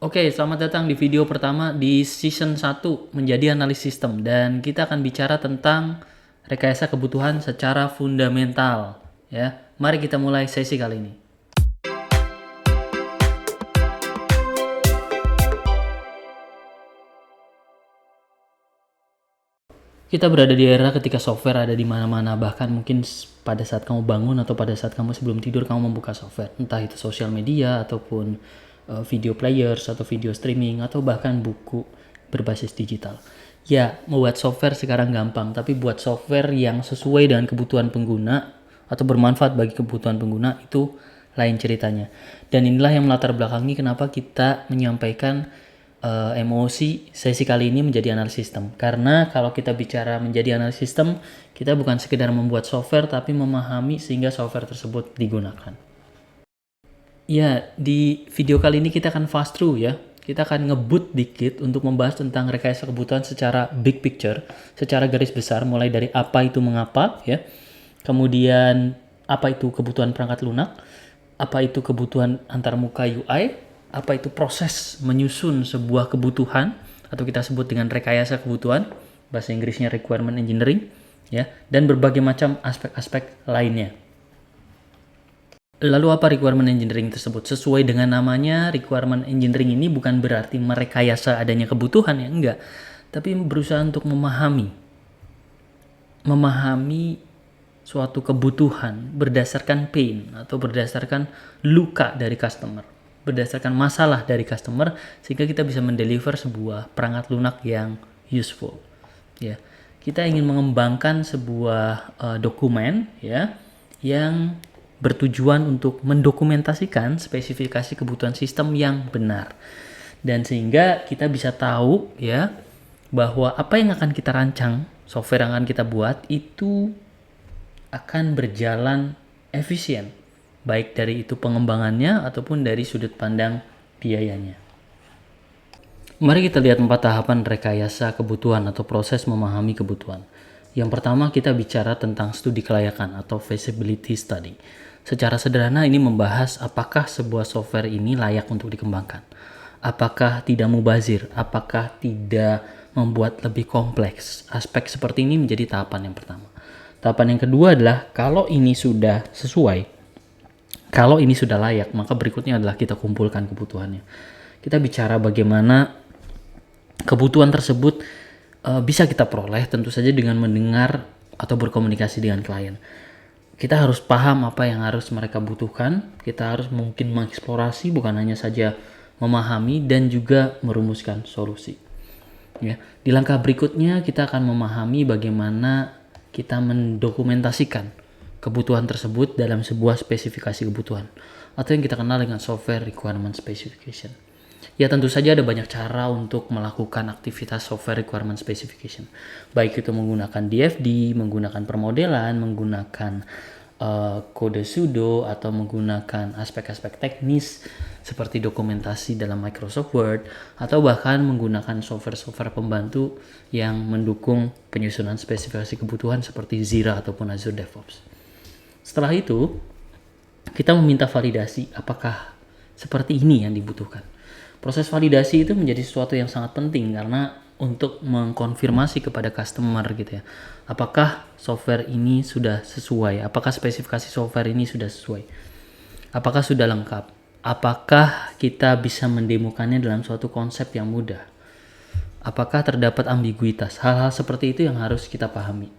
Oke, selamat datang di video pertama di season 1 menjadi analis sistem, dan kita akan bicara tentang rekayasa kebutuhan secara fundamental ya. Mari kita mulai sesi kali ini. Kita berada di era ketika software ada di mana-mana, bahkan mungkin pada saat kamu bangun atau pada saat kamu sebelum tidur kamu membuka software, entah itu sosial media ataupun video players atau video streaming atau bahkan buku berbasis digital. Ya, membuat software sekarang gampang, tapi buat software yang sesuai dengan kebutuhan pengguna atau bermanfaat bagi kebutuhan pengguna itu lain ceritanya. Dan inilah yang melatar belakangi kenapa kita menyampaikan emosi sesi kali ini menjadi analisis sistem. Karena kalau kita bicara menjadi analisis sistem, kita bukan sekedar membuat software tapi memahami sehingga software tersebut digunakan. Ya, di video kali ini kita akan fast through ya. Kita akan ngebut dikit untuk membahas tentang rekayasa kebutuhan secara big picture, secara garis besar, mulai dari apa itu mengapa ya. Kemudian apa itu kebutuhan perangkat lunak, apa itu kebutuhan antarmuka UI, apa itu proses menyusun sebuah kebutuhan atau kita sebut dengan rekayasa kebutuhan, bahasa Inggrisnya requirement engineering ya, dan berbagai macam aspek-aspek lainnya. Lalu apa requirement engineering tersebut? Sesuai dengan namanya, requirement engineering ini bukan berarti merekayasa adanya kebutuhan ya, enggak, tapi berusaha untuk memahami suatu kebutuhan berdasarkan pain atau berdasarkan luka dari customer, berdasarkan masalah dari customer, sehingga kita bisa mendeliver sebuah perangkat lunak yang useful ya. Kita ingin mengembangkan sebuah dokumen ya yang bertujuan untuk mendokumentasikan spesifikasi kebutuhan sistem yang benar, dan sehingga kita bisa tahu ya bahwa apa yang akan kita rancang, software yang akan kita buat itu akan berjalan efisien, baik dari itu pengembangannya ataupun dari sudut pandang biayanya. Mari kita lihat 4 tahapan rekayasa kebutuhan atau proses memahami kebutuhan. Yang pertama, kita bicara tentang studi kelayakan atau feasibility study. Secara sederhana ini membahas apakah sebuah software ini layak untuk dikembangkan. Apakah tidak mubazir, apakah tidak membuat lebih kompleks. Aspek seperti ini menjadi tahapan yang pertama. Tahapan yang kedua adalah kalau ini sudah sesuai, kalau ini sudah layak, maka berikutnya adalah kita kumpulkan kebutuhannya. Kita bicara bagaimana kebutuhan tersebut bisa kita peroleh, tentu saja dengan mendengar atau berkomunikasi dengan klien. Kita harus paham apa yang harus mereka butuhkan, kita harus mungkin mengeksplorasi, bukan hanya saja memahami dan juga merumuskan solusi. Ya, di langkah berikutnya kita akan memahami bagaimana kita mendokumentasikan kebutuhan tersebut dalam sebuah spesifikasi kebutuhan atau yang kita kenal dengan software requirement specification. Ya, tentu saja ada banyak cara untuk melakukan aktivitas software requirement specification, baik itu menggunakan DFD, menggunakan permodelan, menggunakan kode pseudo, atau menggunakan aspek-aspek teknis seperti dokumentasi dalam Microsoft Word, atau bahkan menggunakan software-software pembantu yang mendukung penyusunan spesifikasi kebutuhan seperti Jira ataupun Azure DevOps. Setelah itu, kita meminta validasi apakah seperti ini yang dibutuhkan. Proses validasi itu menjadi sesuatu yang sangat penting karena untuk mengkonfirmasi kepada customer gitu ya. Apakah software ini sudah sesuai? Apakah spesifikasi software ini sudah sesuai? Apakah sudah lengkap? Apakah kita bisa mendemokannya dalam suatu konsep yang mudah? Apakah terdapat ambiguitas? Hal-hal seperti itu yang harus kita pahami.